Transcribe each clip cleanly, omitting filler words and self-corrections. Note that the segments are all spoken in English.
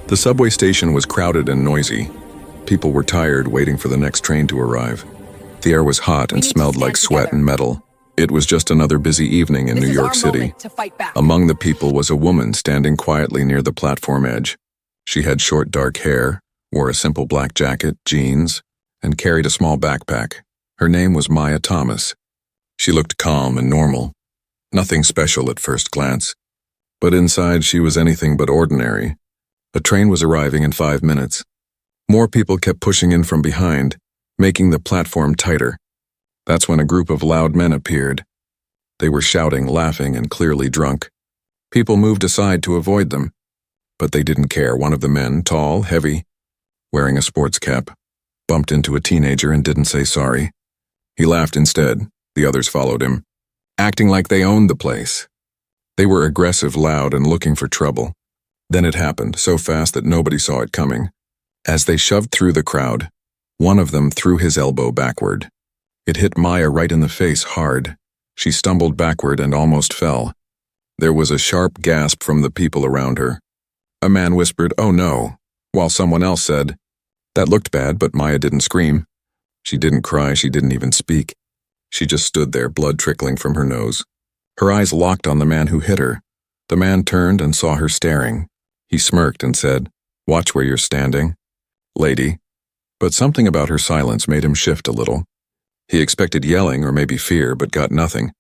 The subway station was crowded and noisy. People were tired, waiting for the next train to arrive. The air was hot and smelled like sweat and metal. It was just another busy evening in New York City. Among the people was a woman standing quietly near the platform edge. She had short dark hair, wore a simple black jacket, jeans, and carried a small backpack. Her name was Maya Thomas. She looked calm and normal. Nothing special at first glance. But inside she was anything but ordinary. A train was arriving in 5 minutes. More people kept pushing in from behind, making the platform tighter. That's when a group of loud men appeared. They were shouting, laughing, and clearly drunk. People moved aside to avoid them. But they didn't care. One of the men, tall, heavy, wearing a sports cap, bumped into a teenager and didn't say sorry. He laughed instead. The others followed him, acting like they owned the place. They were aggressive, loud, and looking for trouble. Then it happened, so fast that nobody saw it coming. As they shoved through the crowd, one of them threw his elbow backward. It hit Maya right in the face hard. She stumbled backward and almost fell. There was a sharp gasp from the people around her. A man whispered, "Oh no," while someone else said, "That looked bad," but Maya didn't scream. She didn't cry, she didn't even speak. She just stood there, blood trickling from her nose. Her eyes locked on the man who hit her. The man turned and saw her staring. He smirked and said, "Watch where you're standing, lady." But something about her silence made him shift a little. He expected yelling or maybe fear, but got nothing.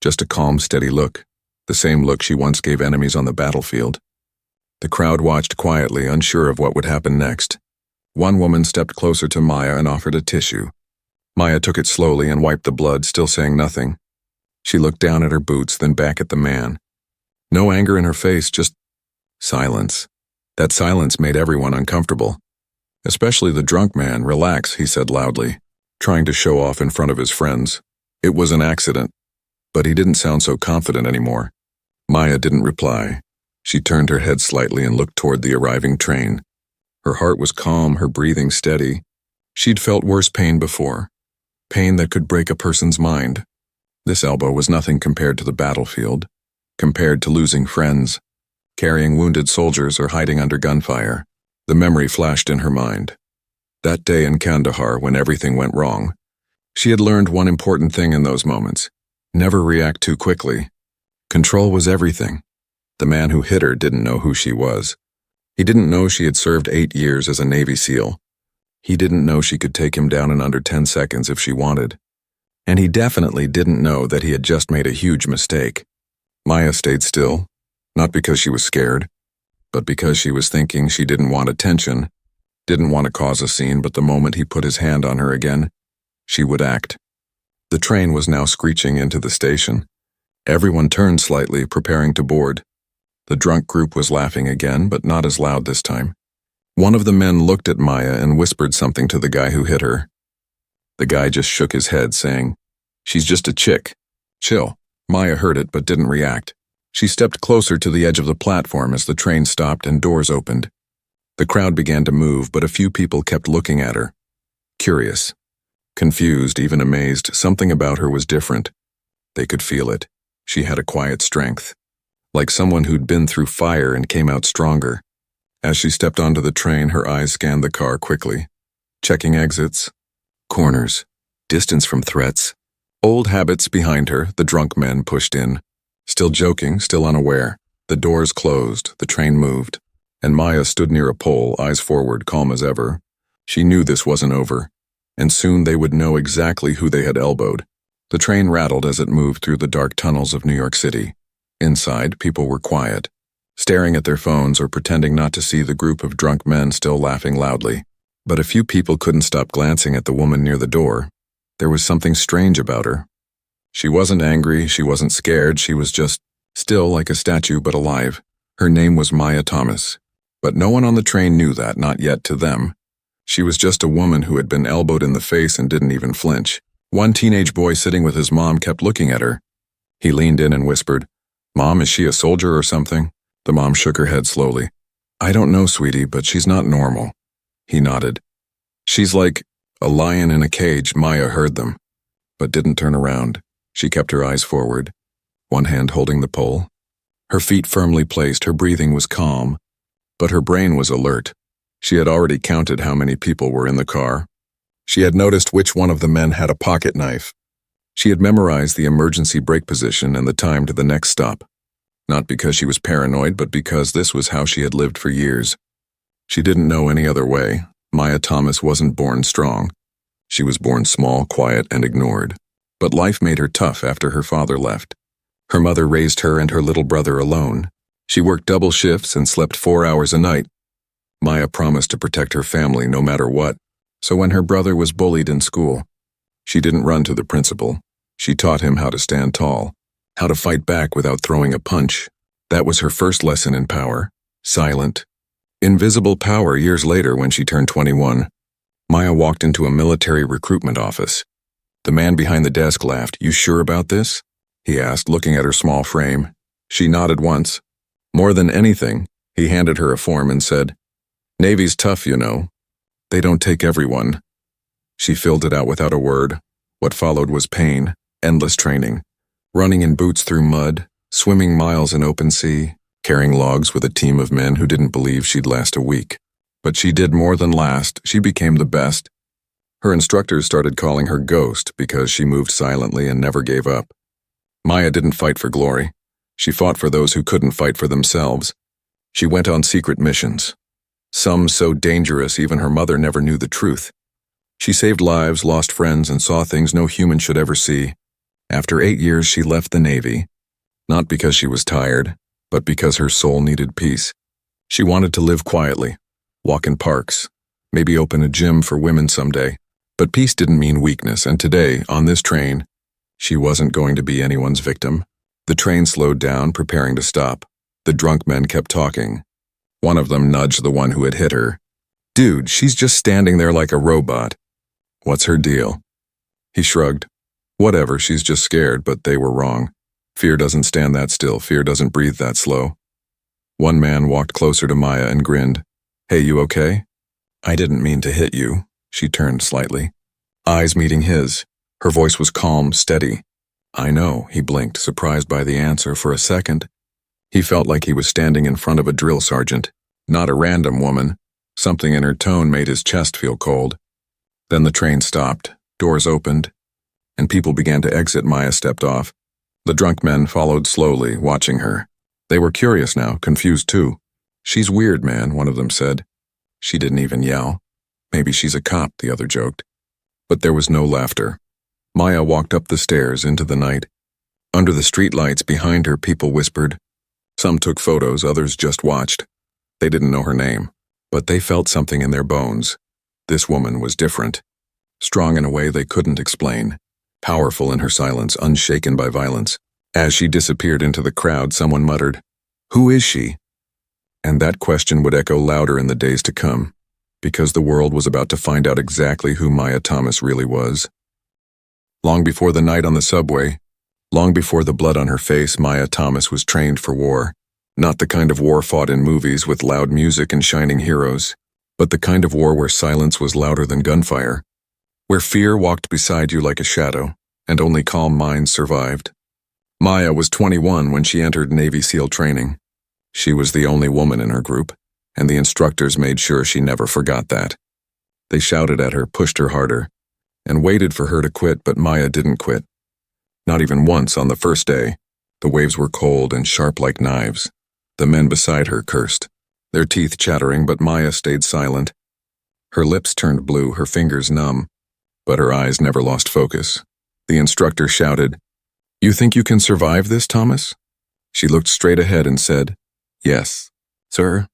Just a calm, steady look, the same look she once gave enemies on the battlefield. The crowd watched quietly, unsure of what would happen next. One woman stepped closer to Maya and offered a tissue. Maya took it slowly and wiped the blood, still saying nothing. She looked down at her boots, then back at the man. No anger in her face, just silence. That silence made everyone uncomfortable. Especially the drunk man. "Relax," he said loudly, trying to show off in front of his friends. It was an accident, but he didn't sound so confident anymore. Maya didn't reply. She turned her head slightly and looked toward the arriving train. Her heart was calm, her breathing steady. She'd felt worse pain before, pain that could break a person's mind. This elbow was nothing compared to the battlefield, compared to losing friends, carrying wounded soldiers, or hiding under gunfire. The memory flashed in her mind. That day in Kandahar, when everything went wrong. She had learned one important thing in those moments: never react too quickly. Control was everything. The man who hit her didn't know who she was. He didn't know she had served 8 years as a Navy SEAL. He didn't know she could take him down in under 10 seconds if she wanted. And he definitely didn't know that he had just made a huge mistake. Maya stayed still, not because she was scared, but because she was thinking she didn't want attention, didn't want to cause a scene, but the moment he put his hand on her again, she would act. The train was now screeching into the station. Everyone turned slightly, preparing to board. The drunk group was laughing again, but not as loud this time. One of the men looked at Maya and whispered something to the guy who hit her. The guy just shook his head, saying, "She's just a chick. Chill." Maya heard it but didn't react. She stepped closer to the edge of the platform as the train stopped and doors opened. The crowd began to move, but a few people kept looking at her. Curious, confused, even amazed. Something about her was different. They could feel it. She had a quiet strength, like someone who'd been through fire and came out stronger. As she stepped onto the train, her eyes scanned the car quickly, checking exits, corners, distance from threats. Old habits behind her. The drunk men pushed in. Still joking, still unaware. The doors closed, the train moved, and Maya stood near a pole, eyes forward, calm as ever. She knew this wasn't over, and soon they would know exactly who they had elbowed. The train rattled as it moved through the dark tunnels of New York City. Inside, people were quiet, staring at their phones or pretending not to see the group of drunk men still laughing loudly. But a few people couldn't stop glancing at the woman near the door. There was something strange about her. She wasn't angry, she wasn't scared, she was just still like a statue but alive. Her name was Maya Thomas. But no one on the train knew that, not yet to them. She was just a woman who had been elbowed in the face and didn't even flinch. One teenage boy sitting with his mom kept looking at her. He leaned in and whispered, "Mom, is she a soldier or something?" The mom shook her head slowly. "I don't know, sweetie, but she's not normal." He nodded. "She's like a lion in a cage." Maya heard them, but didn't turn around. She kept her eyes forward, one hand holding the pole. Her feet firmly placed, her breathing was calm. But her brain was alert. She had already counted how many people were in the car. She had noticed which one of the men had a pocket knife. She had memorized the emergency brake position and the time to the next stop. Not because she was paranoid, but because this was how she had lived for years. She didn't know any other way. Maya Thomas wasn't born strong. She was born small, quiet, and ignored. But life made her tough after her father left. Her mother raised her and her little brother alone. She worked double shifts and slept 4 hours a night. Maya promised to protect her family no matter what. So when her brother was bullied in school, she didn't run to the principal. She taught him how to stand tall, how to fight back without throwing a punch. That was her first lesson in power. Silent, invisible power. Years later, when she turned 21, Maya walked into a military recruitment office. The man behind the desk laughed. "You sure about this?" he asked, looking at her small frame. She nodded once. More than anything, he handed her a form and said, "Navy's tough, you know. They don't take everyone." She filled it out without a word. What followed was pain, endless training, running in boots through mud, swimming miles in open sea, carrying logs with a team of men who didn't believe she'd last a week. But she did more than last. She became the best. Her instructors started calling her Ghost because she moved silently and never gave up. Maya didn't fight for glory. She fought for those who couldn't fight for themselves. She went on secret missions. Some so dangerous even her mother never knew the truth. She saved lives, lost friends, and saw things no human should ever see. After 8 years, she left the Navy. Not because she was tired, but because her soul needed peace. She wanted to live quietly, walk in parks, maybe open a gym for women someday. But peace didn't mean weakness, and today, on this train, she wasn't going to be anyone's victim. The train slowed down, preparing to stop. The drunk men kept talking. One of them nudged the one who had hit her. "Dude, she's just standing there like a robot. What's her deal?" He shrugged. "Whatever, she's just scared," but they were wrong. Fear doesn't stand that still. Fear doesn't breathe that slow. One man walked closer to Maya and grinned. "Hey, you okay?" "I didn't mean to hit you." She turned slightly. Eyes meeting his. Her voice was calm, steady. "I know," he blinked, surprised by the answer. For a second, he felt like he was standing in front of a drill sergeant, not a random woman. Something in her tone made his chest feel cold. Then the train stopped, doors opened, and people began to exit. Maya stepped off. The drunk men followed slowly, watching her. They were curious now, confused too. "She's weird, man," one of them said. She didn't even yell. "Maybe she's a cop," the other joked. But there was no laughter. Maya walked up the stairs into the night. Under the streetlights behind her, people whispered. Some took photos, others just watched. They didn't know her name, but they felt something in their bones. This woman was different. Strong in a way they couldn't explain. Powerful in her silence, unshaken by violence. As she disappeared into the crowd, someone muttered, "Who is she?" And that question would echo louder in the days to come, because the world was about to find out exactly who Maya Thomas really was. Long before the night on the subway, long before the blood on her face, Maya Thomas was trained for war. Not the kind of war fought in movies with loud music and shining heroes, but the kind of war where silence was louder than gunfire, where fear walked beside you like a shadow, and only calm minds survived. Maya was 21 when she entered Navy SEAL training. She was the only woman in her group, and the instructors made sure she never forgot that. They shouted at her, pushed her harder, and waited for her to quit, but Maya didn't quit. Not even once on the first day. The waves were cold and sharp like knives. The men beside her cursed, their teeth chattering, but Maya stayed silent. Her lips turned blue, her fingers numb, but her eyes never lost focus. The instructor shouted, "You think you can survive this, Thomas?" She looked straight ahead and said, "Yes, sir."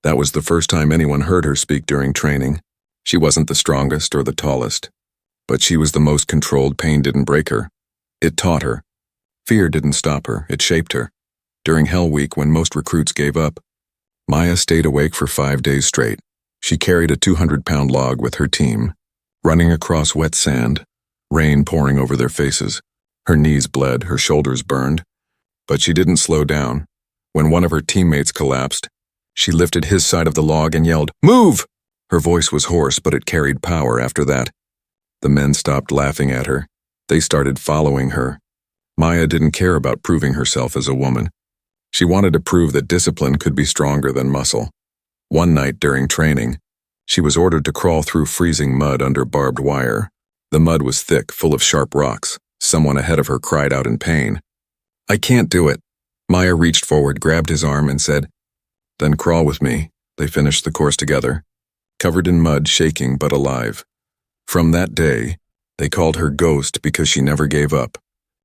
That was the first time anyone heard her speak during training. She wasn't the strongest or the tallest, but she was the most controlled. Pain didn't break her. It taught her. Fear didn't stop her. It shaped her. During Hell Week, when most recruits gave up, Maya stayed awake for 5 days straight. She carried a 200-pound log with her team, running across wet sand, rain pouring over their faces. Her knees bled, her shoulders burned, but she didn't slow down. When one of her teammates collapsed, she lifted his side of the log and yelled, "Move!" Her voice was hoarse, but it carried power after that. The men stopped laughing at her. They started following her. Maya didn't care about proving herself as a woman. She wanted to prove that discipline could be stronger than muscle. One night during training, she was ordered to crawl through freezing mud under barbed wire. The mud was thick, full of sharp rocks. Someone ahead of her cried out in pain. "I can't do it." Maya reached forward, grabbed his arm, and said, "Then crawl with me." They finished the course together, covered in mud, shaking but alive. From that day, they called her Ghost because she never gave up,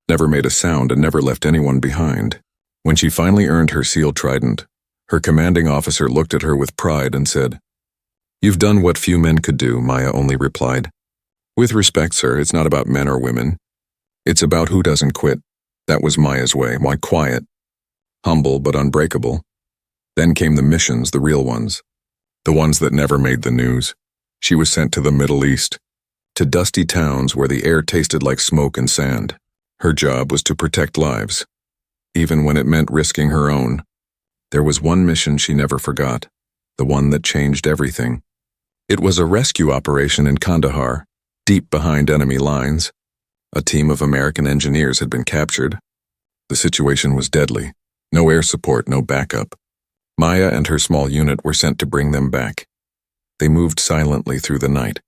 never made a sound, and never left anyone behind. When she finally earned her SEAL Trident, her commanding officer looked at her with pride and said, "You've done what few men could do," Maya only replied. "With respect, sir, it's not about men or women. It's about who doesn't quit." That was Maya's way. Why, quiet, humble but unbreakable. Then came the missions, the real ones, the ones that never made the news. She was sent to the Middle East, to dusty towns where the air tasted like smoke and sand. Her job was to protect lives, even when it meant risking her own. There was one mission she never forgot, the one that changed everything. It was a rescue operation in Kandahar, deep behind enemy lines. A team of American engineers had been captured. The situation was deadly. No air support, no backup. Maya and her small unit were sent to bring them back. They moved silently through the night.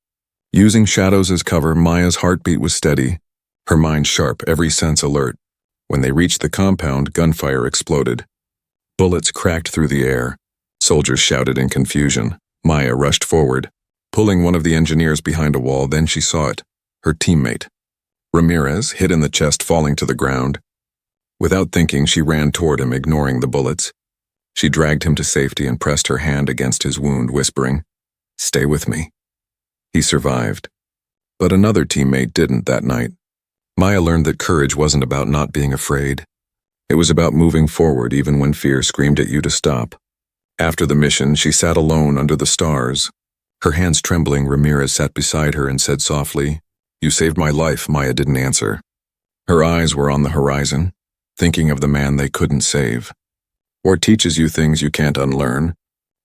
Using shadows as cover, Maya's heartbeat was steady, her mind sharp, every sense alert. When they reached the compound, gunfire exploded. Bullets cracked through the air. Soldiers shouted in confusion. Maya rushed forward, pulling one of the engineers behind a wall. Then she saw it, her teammate. Ramirez, hit in the chest, falling to the ground. Without thinking, she ran toward him, ignoring the bullets. She dragged him to safety and pressed her hand against his wound, whispering, "Stay with me." He survived. But another teammate didn't that night. Maya learned that courage wasn't about not being afraid. It was about moving forward even when fear screamed at you to stop. After the mission, she sat alone under the stars. Her hands trembling, Ramirez sat beside her and said softly, "You saved my life." Maya didn't answer. Her eyes were on the horizon, thinking of the man they couldn't save. War teaches you things you can't unlearn.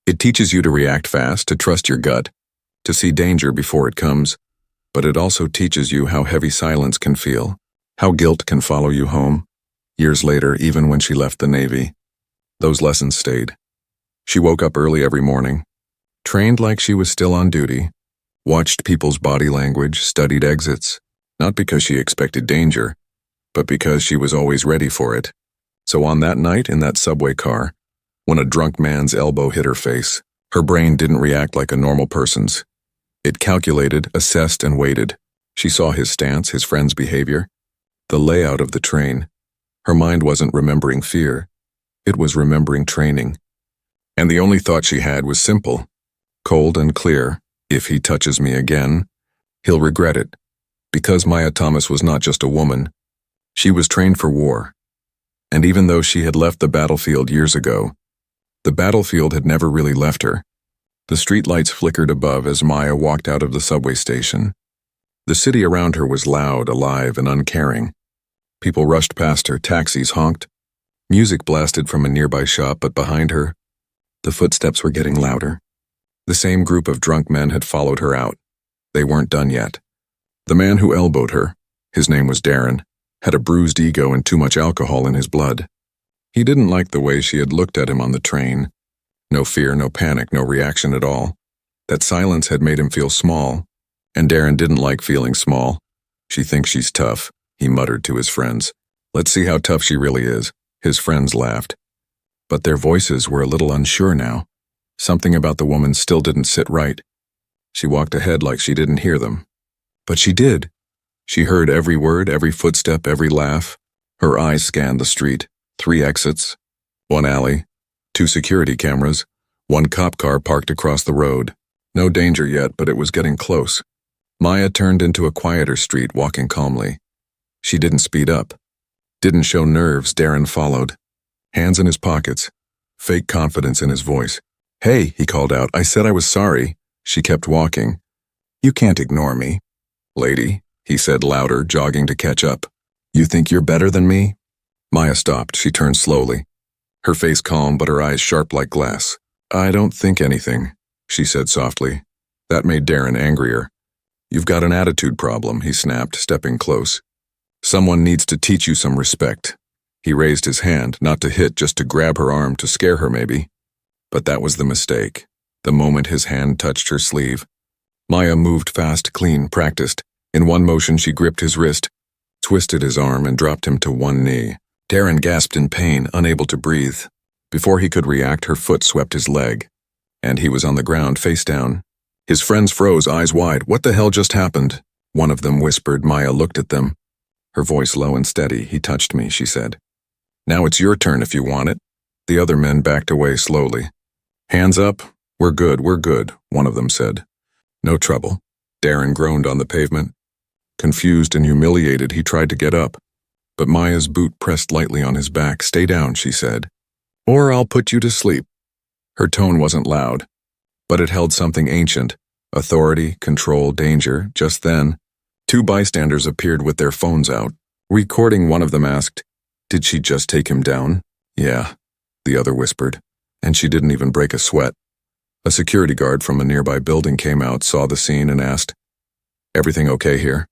It teaches you to react fast, to trust your gut, to see danger before it comes. But it also teaches you how heavy silence can feel, how guilt can follow you home. Years later, even when she left the Navy, those lessons stayed. She woke up early every morning, trained like she was still on duty, watched people's body language, studied exits, not because she expected danger, but because she was always ready for it. So on that night in that subway car, when a drunk man's elbow hit her face, her brain didn't react like a normal person's. It calculated, assessed, and waited. She saw his stance, his friend's behavior, the layout of the train. Her mind wasn't remembering fear. It was remembering training. And the only thought she had was simple, cold and clear. If he touches me again, he'll regret it. Because Maya Thomas was not just a woman. She was trained for war. And even though she had left the battlefield years ago, the battlefield had never really left her. The streetlights flickered above as Maya walked out of the subway station. The city around her was loud, alive, and uncaring. People rushed past her, taxis honked. Music blasted from a nearby shop, but behind her, the footsteps were getting louder. The same group of drunk men had followed her out. They weren't done yet. The man who elbowed her, his name was Darren, had a bruised ego and too much alcohol in his blood. He didn't like the way she had looked at him on the train. No fear, no panic, no reaction at all. That silence had made him feel small, and Darren didn't like feeling small. "She thinks she's tough," he muttered to his friends. "Let's see how tough she really is." His friends laughed. But their voices were a little unsure now. Something about the woman still didn't sit right. She walked ahead like she didn't hear them. But she did. She heard every word, every footstep, every laugh. Her eyes scanned the street. 3 exits, 1 alley, 2 security cameras, 1 cop car parked across the road. No danger yet, but it was getting close. Maya turned into a quieter street, walking calmly. She didn't speed up. Didn't show nerves. Darren followed. Hands in his pockets. Fake confidence in his voice. "Hey," he called out. "I said I was sorry." She kept walking. "You can't ignore me." "Lady," he said louder, jogging to catch up. "You think you're better than me?" Maya stopped. She turned slowly. Her face calm, but her eyes sharp like glass. "I don't think anything," she said softly. That made Darren angrier. "You've got an attitude problem," he snapped, stepping close. "Someone needs to teach you some respect." He raised his hand, not to hit, just to grab her arm, to scare her maybe. But that was the mistake. the moment his hand touched her sleeve. Maya moved fast, clean, practiced. In one motion she gripped his wrist, twisted his arm, and dropped him to one knee. Darren gasped in pain, unable to breathe. Before he could react, her foot swept his leg, and he was on the ground, face down. His friends froze, eyes wide. What the hell just happened? One of them whispered. Maya looked at them, her voice low and steady. He touched me, she said. Now it's your turn if you want it. The other men backed away slowly. Hands up. We're good, one of them said. No trouble. Darren groaned on the pavement. Confused and humiliated, he tried to get up, but Maya's boot pressed lightly on his back. Stay down, she said, or I'll put you to sleep. Her tone wasn't loud, but it held something ancient. Authority, control, danger. Just then, two bystanders appeared with their phones out. Recording, one of them asked, Did she just take him down? Yeah, the other whispered, and she didn't even break a sweat. A security guard from a nearby building came out, saw the scene, and asked, Everything okay here?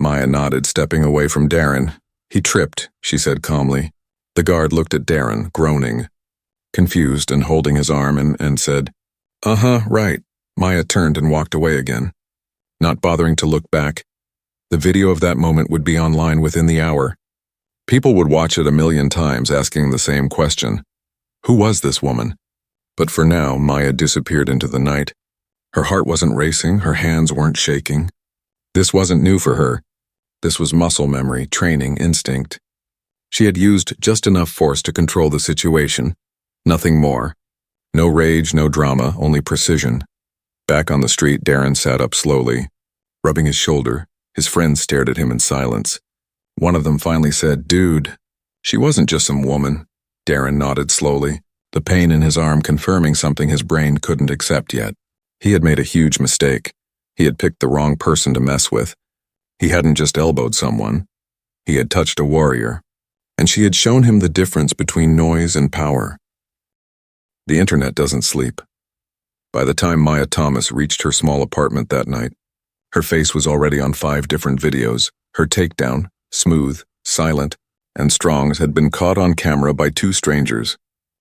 Maya nodded, stepping away from Darren. He tripped, she said calmly. The guard looked at Darren, groaning, confused, and holding his arm, and said, right. Maya turned and walked away again, not bothering to look back. The video of that moment would be online within the hour. People would watch it 1,000,000 times, asking the same question. Who was this woman? But for now, Maya disappeared into the night. Her heart wasn't racing, her hands weren't shaking. This wasn't new for her. This was muscle memory, training, instinct. She had used just enough force to control the situation. Nothing more. No rage, no drama, only precision. Back on the street, Darren sat up slowly, rubbing his shoulder. His friends stared at him in silence. One of them finally said, Dude, she wasn't just some woman. Darren nodded slowly, the pain in his arm confirming something his brain couldn't accept yet. He had made a huge mistake. He had picked the wrong person to mess with. He hadn't just elbowed someone. He had touched a warrior, and she had shown him the difference between noise and power. The internet doesn't sleep. By the time Maya Thomas reached her small apartment that night, her face was already on 5 different videos. Her takedown, smooth, silent, and strong, had been caught on camera by 2 strangers.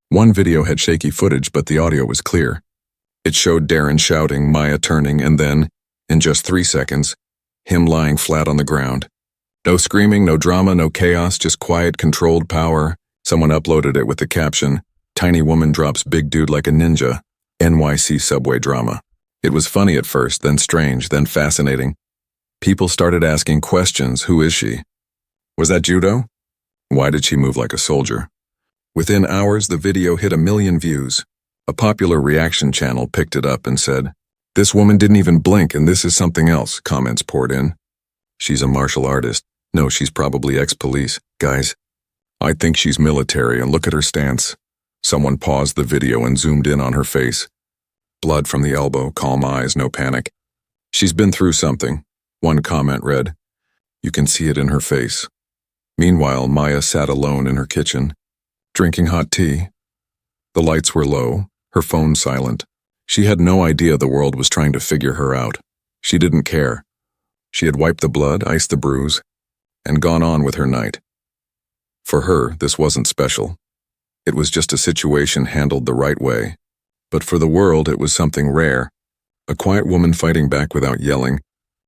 One video had shaky footage, but the audio was clear. It showed Darren shouting, Maya turning, and then, in just 3 seconds, him lying flat on the ground. No screaming, no drama, no chaos, just quiet, controlled power. Someone uploaded it with the caption, Tiny woman drops big dude like a ninja. NYC subway drama. It was funny at first, then strange, then fascinating. People started asking questions. Who is she? Was that judo? Why did she move like a soldier? Within hours, the video hit 1,000,000 views. A popular reaction channel picked it up and said, This woman didn't even blink, and this is something else. Comments poured in. She's a martial artist. No, she's probably ex-police. Guys, I think she's military, and look at her stance. Someone paused the video and zoomed in on her face. Blood from the elbow, calm eyes, no panic. She's been through something, one comment read. You can see it in her face. Meanwhile, Maya sat alone in her kitchen, drinking hot tea. The lights were low, her phone silent. She had no idea the world was trying to figure her out. She didn't care. She had wiped the blood, iced the bruise, and gone on with her night. For her, this wasn't special. It was just a situation handled the right way. But for the world, it was something rare. A quiet woman fighting back without yelling,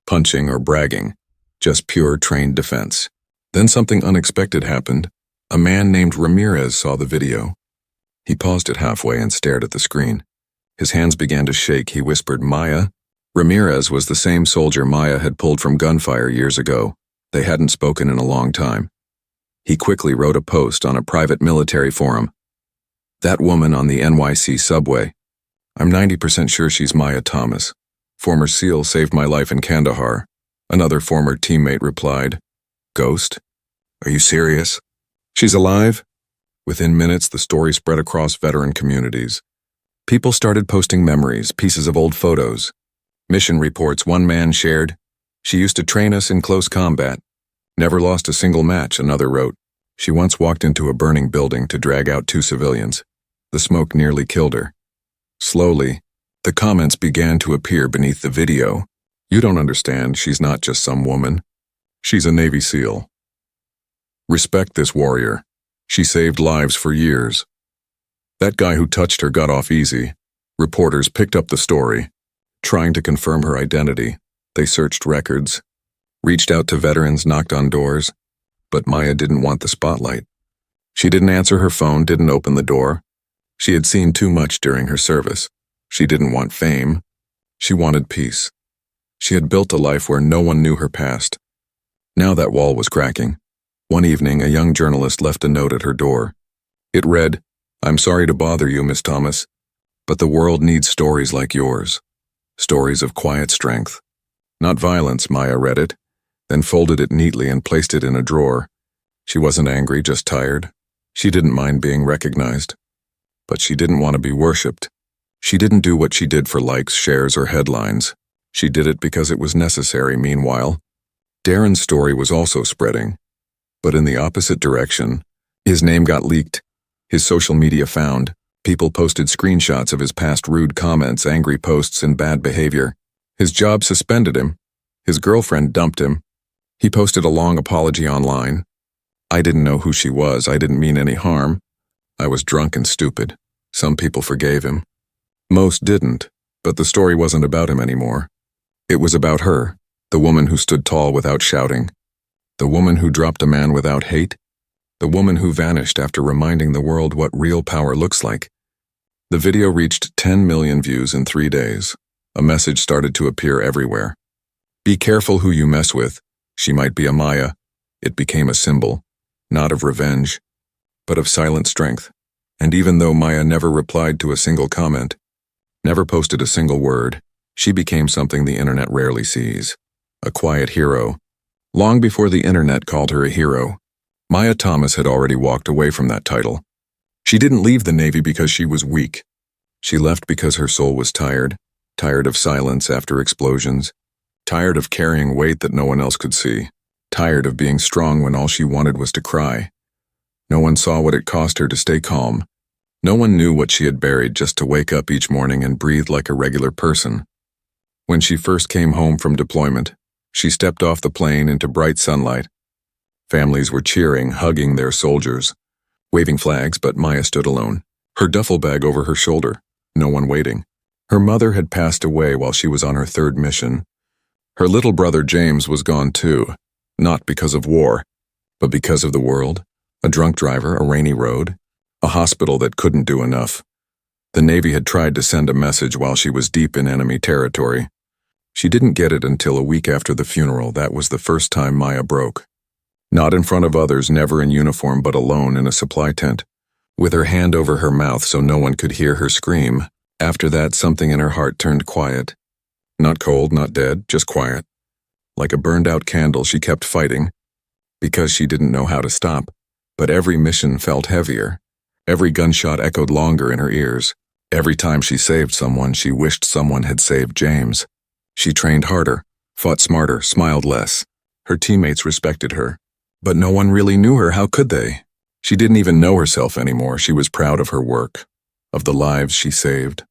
punching, or bragging. Just pure, trained defense. Then something unexpected happened. A man named Ramirez saw the video. He paused it halfway and stared at the screen. His hands began to shake. He whispered, Maya? Ramirez was the same soldier Maya had pulled from gunfire years ago. They hadn't spoken in a long time. He quickly wrote a post on a private military forum. That woman on the NYC subway. I'm 90% sure she's Maya Thomas. Former SEAL saved my life in Kandahar. Another former teammate replied, Ghost? Are you serious? She's alive? Within minutes, the story spread across veteran communities. People started posting memories, pieces of old photos. Mission reports one man shared. She used to train us in close combat. Never lost a single match, another wrote. She once walked into a burning building to drag out 2 civilians. The smoke nearly killed her. Slowly, the comments began to appear beneath the video. You don't understand, she's not just some woman. She's a Navy SEAL. Respect this warrior. She saved lives for years. That guy who touched her got off easy. Reporters picked up the story, trying to confirm her identity. They searched records, reached out to veterans, knocked on doors, but Maya didn't want the spotlight. She didn't answer her phone, didn't open the door. She had seen too much during her service. She didn't want fame. She wanted peace. She had built a life where no one knew her past. Now that wall was cracking. One evening, a young journalist left a note at her door. It read, "I'm sorry to bother you, Miss Thomas, but the world needs stories like yours. Stories of quiet strength. Not violence." Maya read it, then folded it neatly and placed it in a drawer. She wasn't angry, just tired. She didn't mind being recognized. But she didn't want to be worshipped. She didn't do what she did for likes, shares, or headlines. She did it because it was necessary. Meanwhile, Darren's story was also spreading, but in the opposite direction. His name got leaked. His social media found. People posted screenshots of his past rude comments, angry posts, and bad behavior. His job suspended him. His girlfriend dumped him. He posted a long apology online. "I didn't know who she was. I didn't mean any harm. I was drunk and stupid." Some people forgave him. Most didn't, but the story wasn't about him anymore. It was about her, the woman who stood tall without shouting, the woman who dropped a man without hate, the woman who vanished after reminding the world what real power looks like. The video reached 10 million views in 3 days. A message started to appear everywhere. Be careful who you mess with. She might be a Maya. It became a symbol, not of revenge, but of silent strength. And even though Maya never replied to a single comment, never posted a single word, she became something the internet rarely sees. A quiet hero. Long before the internet called her a hero, Maya Thomas had already walked away from that title. She didn't leave the Navy because she was weak. She left because her soul was tired, tired of silence after explosions, tired of carrying weight that no one else could see, tired of being strong when all she wanted was to cry. No one saw what it cost her to stay calm. No one knew what she had buried just to wake up each morning and breathe like a regular person. When she first came home from deployment, she stepped off the plane into bright sunlight. Families were cheering, hugging their soldiers, waving flags, but Maya stood alone, her duffel bag over her shoulder, no one waiting. Her mother had passed away while she was on her 3rd mission. Her little brother James was gone too, not because of war, but because of the world, a drunk driver, a rainy road, a hospital that couldn't do enough. The Navy had tried to send a message while she was deep in enemy territory. She didn't get it until a week after the funeral. That was the first time Maya broke. Not in front of others, never in uniform, but alone in a supply tent, with her hand over her mouth so no one could hear her scream. After that, something in her heart turned quiet. Not cold, not dead, just quiet. Like a burned-out candle, she kept fighting, because she didn't know how to stop. But every mission felt heavier. Every gunshot echoed longer in her ears. Every time she saved someone, she wished someone had saved James. She trained harder, fought smarter, smiled less. Her teammates respected her. But no one really knew her. How could they? She didn't even know herself anymore. She was proud of her work, of the lives she saved,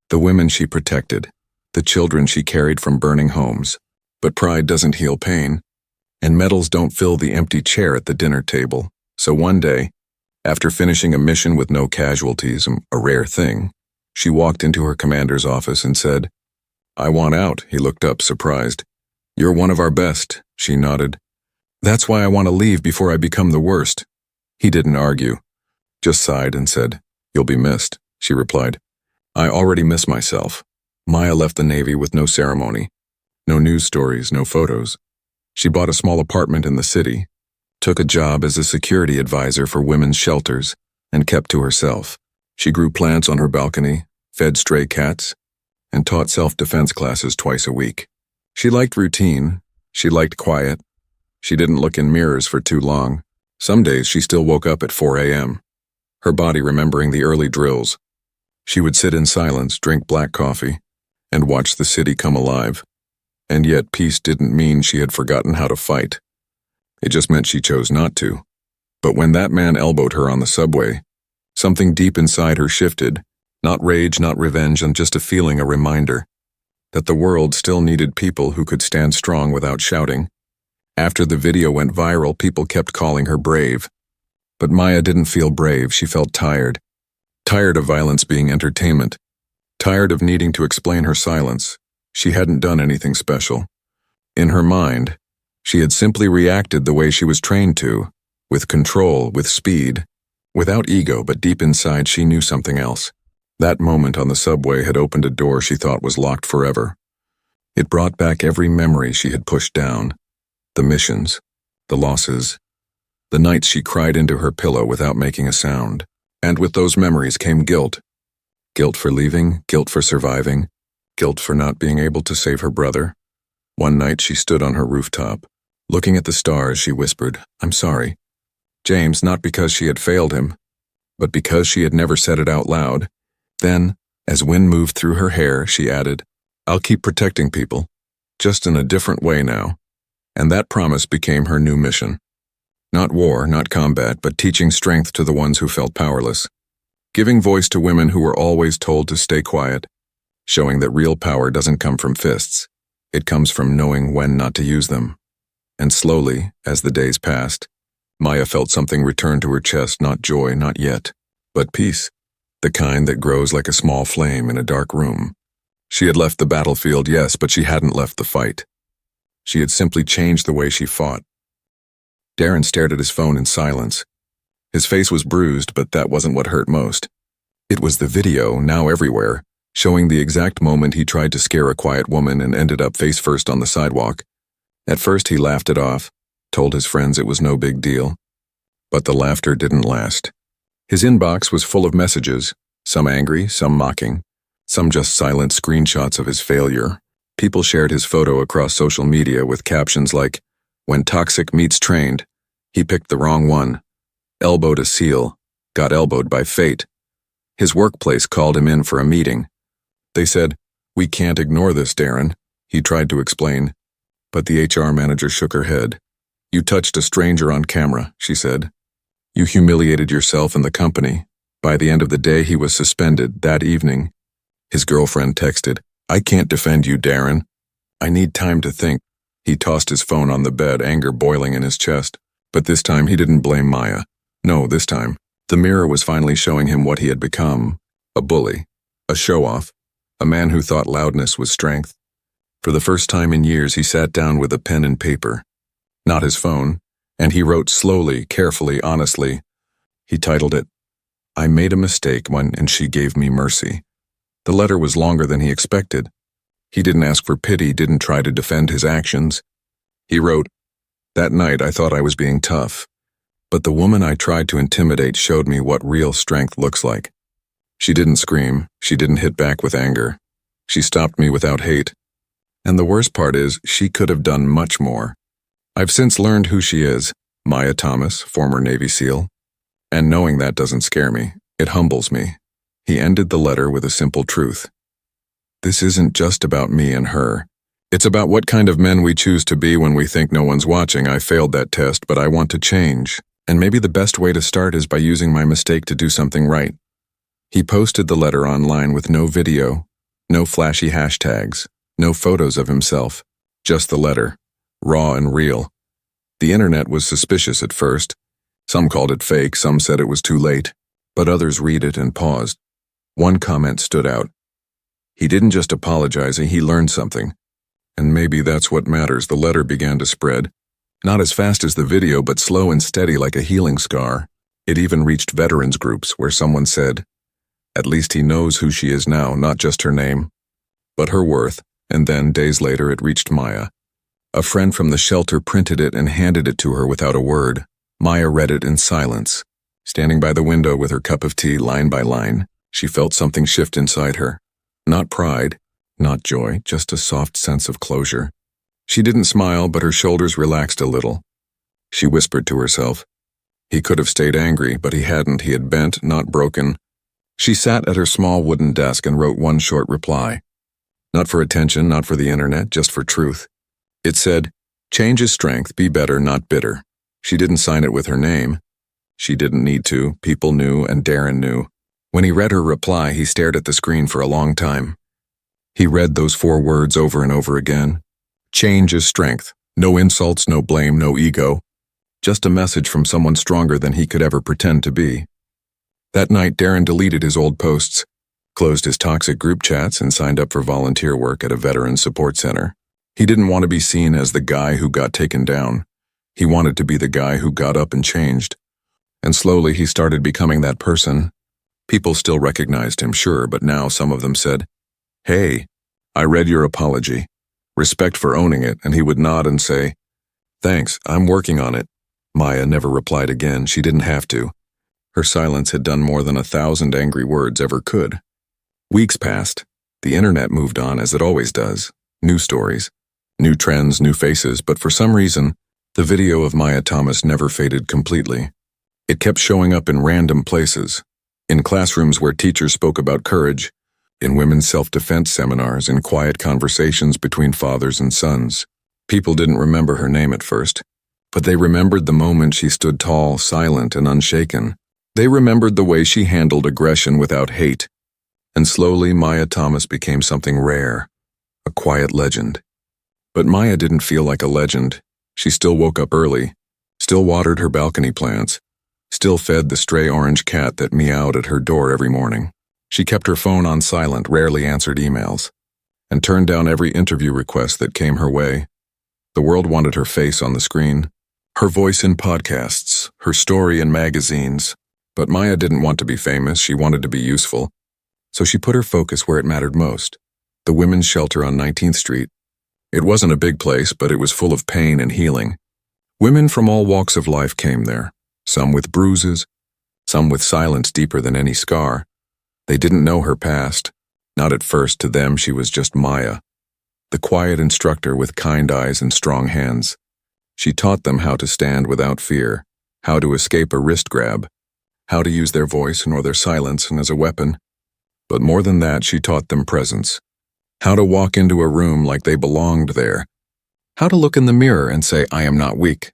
the women she protected, the children she carried from burning homes. But pride doesn't heal pain, and medals don't fill the empty chair at the dinner table. So one day, after finishing a mission with no casualties, a rare thing, she walked into her commander's office and said, "I want out." He looked up, surprised. "You're one of our best," she nodded. "That's why I want to leave before I become the worst." He didn't argue, just sighed and said, "You'll be missed," she replied. "I already miss myself." Maya left the Navy with no ceremony, no news stories, no photos. She bought a small apartment in the city, took a job as a security advisor for women's shelters, and kept to herself. She grew plants on her balcony, fed stray cats, and taught self-defense classes twice a week. She liked routine. She liked quiet. She didn't look in mirrors for too long. Some days she still woke up at 4 a.m., her body remembering the early drills. She would sit in silence, drink black coffee, and watch the city come alive. And yet peace didn't mean she had forgotten how to fight. It just meant she chose not to. But when that man elbowed her on the subway, something deep inside her shifted. Not rage, not revenge, and just a feeling, a reminder that the world still needed people who could stand strong without shouting. After the video went viral, people kept calling her brave. But Maya didn't feel brave. She felt tired. Tired of violence being entertainment. Tired of needing to explain her silence, she hadn't done anything special. In her mind, she had simply reacted the way she was trained to, with control, with speed, without ego, but deep inside she knew something else. That moment on the subway had opened a door she thought was locked forever. It brought back every memory she had pushed down, the missions, the losses, the nights she cried into her pillow without making a sound. And with those memories came guilt. Guilt for leaving, guilt for surviving, guilt for not being able to save her brother. One night she stood on her rooftop. Looking at the stars, she whispered, "I'm sorry." James, not because she had failed him, but because she had never said it out loud. Then, as wind moved through her hair, she added, "I'll keep protecting people, just in a different way now." And that promise became her new mission. Not war, not combat, but teaching strength to the ones who felt powerless. Giving voice to women who were always told to stay quiet. Showing that real power doesn't come from fists. It comes from knowing when not to use them. And slowly, as the days passed, Maya felt something return to her chest, not joy, not yet, but peace. The kind that grows like a small flame in a dark room. She had left the battlefield, yes, but she hadn't left the fight. She had simply changed the way she fought. Darren stared at his phone in silence. His face was bruised, but that wasn't what hurt most. It was the video, now everywhere, showing the exact moment he tried to scare a quiet woman and ended up face first on the sidewalk. At first he laughed it off, told his friends it was no big deal. But the laughter didn't last. His inbox was full of messages, some angry, some mocking, some just silent screenshots of his failure. People shared his photo across social media with captions like, "When toxic meets trained, he picked the wrong one. Elbowed a seal, got elbowed by fate." His workplace called him in for a meeting. They said, "We can't ignore this, Darren," he tried to explain. But the HR manager shook her head. "You touched a stranger on camera," she said. "You humiliated yourself and the company." By the end of the day, he was suspended that evening. His girlfriend texted, "I can't defend you, Darren. I need time to think." He tossed his phone on the bed, anger boiling in his chest. But this time he didn't blame Maya. No, this time, the mirror was finally showing him what he had become. A bully. A show-off. A man who thought loudness was strength. For the first time in years, he sat down with a pen and paper. Not his phone. And he wrote slowly, carefully, honestly. He titled it, "I made a mistake when and she gave me mercy." The letter was longer than he expected. He didn't ask for pity, didn't try to defend his actions. He wrote, "That night I thought I was being tough, but the woman I tried to intimidate showed me what real strength looks like. She didn't scream, she didn't hit back with anger. She stopped me without hate. And the worst part is, she could have done much more. I've since learned who she is, Maya Thomas, former Navy SEAL. And knowing that doesn't scare me, it humbles me." He ended the letter with a simple truth. This isn't just about me and her. It's about what kind of men we choose to be when we think no one's watching. I failed that test, but I want to change. And maybe the best way to start is by using my mistake to do something right. He posted the letter online with no video, no flashy hashtags, no photos of himself, just the letter, raw and real. The internet was suspicious at first. Some called it fake, some said it was too late, but others read it and paused. One comment stood out. He didn't just apologize, he learned something. And maybe that's what matters. The letter began to spread. Not as fast as the video, but slow and steady like a healing scar. It even reached veterans groups where someone said, "At least he knows who she is now, not just her name, but her worth." And then, days later, it reached Maya. A friend from the shelter printed it and handed it to her without a word. Maya read it in silence. Standing by the window with her cup of tea, line by line, she felt something shift inside her. Not pride, not joy, just a soft sense of closure. She didn't smile, but her shoulders relaxed a little. She whispered to herself. He could have stayed angry, but he hadn't. He had bent, not broken. She sat at her small wooden desk and wrote one short reply. Not for attention, not for the internet, just for truth. It said, "Change is strength, be better, not bitter." She didn't sign it with her name. She didn't need to. People knew, and Darren knew. When he read her reply, he stared at the screen for a long time. He read those 4 words over and over again. Change is strength. No insults, no blame, no ego. Just a message from someone stronger than he could ever pretend to be. That night, Darren deleted his old posts, closed his toxic group chats, and signed up for volunteer work at a veteran support center. He didn't want to be seen as the guy who got taken down. He wanted to be the guy who got up and changed. And slowly he started becoming that person. People still recognized him, sure, but now some of them said, "Hey, I read your apology." Respect for owning it, and he would nod and say, "Thanks, I'm working on it." Maya never replied again. She didn't have to. Her silence had done more than 1,000 angry words ever could. Weeks passed. The internet moved on as it always does. New stories, new trends, new faces, but for some reason, the video of Maya Thomas never faded completely. It kept showing up in random places, in classrooms where teachers spoke about courage, in women's self-defense seminars, in quiet conversations between fathers and sons. People didn't remember her name at first, but they remembered the moment she stood tall, silent, and unshaken. They remembered the way she handled aggression without hate. And slowly, Maya Thomas became something rare, a quiet legend. But Maya didn't feel like a legend. She still woke up early, still watered her balcony plants, still fed the stray orange cat that meowed at her door every morning. She kept her phone on silent, rarely answered emails, and turned down every interview request that came her way. The world wanted her face on the screen, her voice in podcasts, her story in magazines. But Maya didn't want to be famous, she wanted to be useful. So she put her focus where it mattered most, the women's shelter on 19th Street. It wasn't a big place, but it was full of pain and healing. Women from all walks of life came there, some with bruises, some with silence deeper than any scar. They didn't know her past. Not at first. To them, she was just Maya, the quiet instructor with kind eyes and strong hands. She taught them how to stand without fear, how to escape a wrist grab, how to use their voice nor their silence as a weapon. But more than that, she taught them presence, how to walk into a room like they belonged there, how to look in the mirror and say, "I am not weak."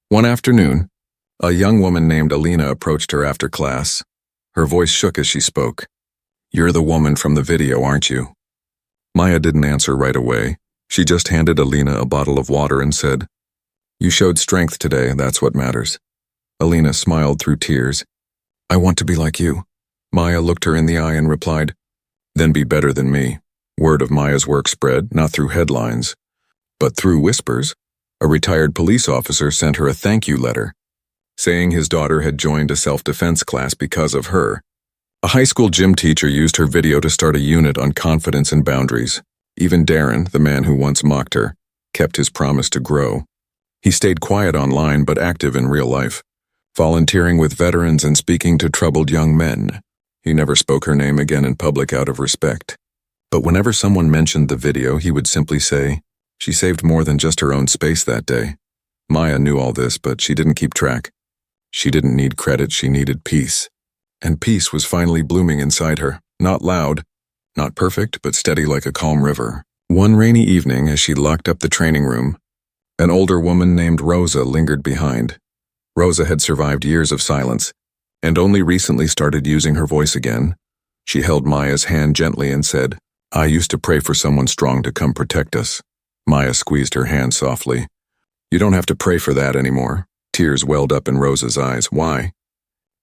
One afternoon, a young woman named Alina approached her after class. Her voice shook as she spoke. "You're the woman from the video, aren't you?" Maya didn't answer right away. She just handed Alina a bottle of water and said, "You showed strength today, that's what matters." Alina smiled through tears. "I want to be like you." Maya looked her in the eye and replied, "Then be better than me." Word of Maya's work spread, not through headlines, but through whispers. A retired police officer sent her a thank you letter, saying his daughter had joined a self-defense class because of her. A high school gym teacher used her video to start a unit on confidence and boundaries. Even Darren, the man who once mocked her, kept his promise to grow. He stayed quiet online but active in real life, volunteering with veterans and speaking to troubled young men. He never spoke her name again in public out of respect. But whenever someone mentioned the video, he would simply say, "She saved more than just her own space that day." Maya knew all this, but she didn't keep track. She didn't need credit, she needed peace. And peace was finally blooming inside her, not loud, not perfect, but steady like a calm river. One rainy evening, as she locked up the training room, an older woman named Rosa lingered behind. Rosa had survived years of silence, and only recently started using her voice again. She held Maya's hand gently and said, "I used to pray for someone strong to come protect us." Maya squeezed her hand softly. "You don't have to pray for that anymore." Tears welled up in Rosa's eyes. "Why?"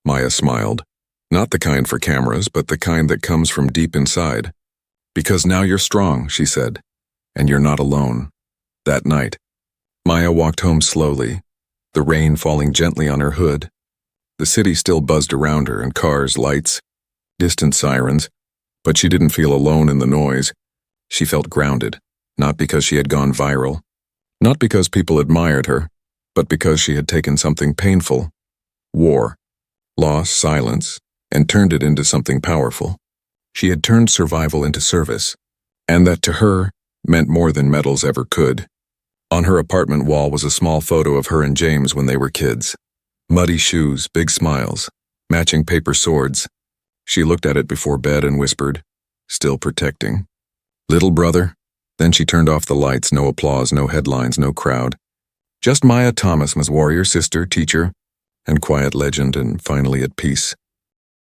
Maya smiled. "Not the kind for cameras, but the kind that comes from deep inside." "Because now you're strong," she said, "and you're not alone." That night, Maya walked home slowly, the rain falling gently on her hood. The city still buzzed around her, and cars, lights, distant sirens, but she didn't feel alone in the noise. She felt grounded, not because she had gone viral, not because people admired her, but because she had taken something painful, war, loss, silence, and turned it into something powerful. She had turned survival into service, and that to her meant more than medals ever could. On her apartment wall was a small photo of her and James when they were kids. Muddy shoes, big smiles, matching paper swords. She looked at it before bed and whispered, "Still protecting. Little brother." Then she turned off the lights, no applause, no headlines, no crowd. Just Maya Thomas, warrior, sister, teacher, and quiet legend, and finally at peace.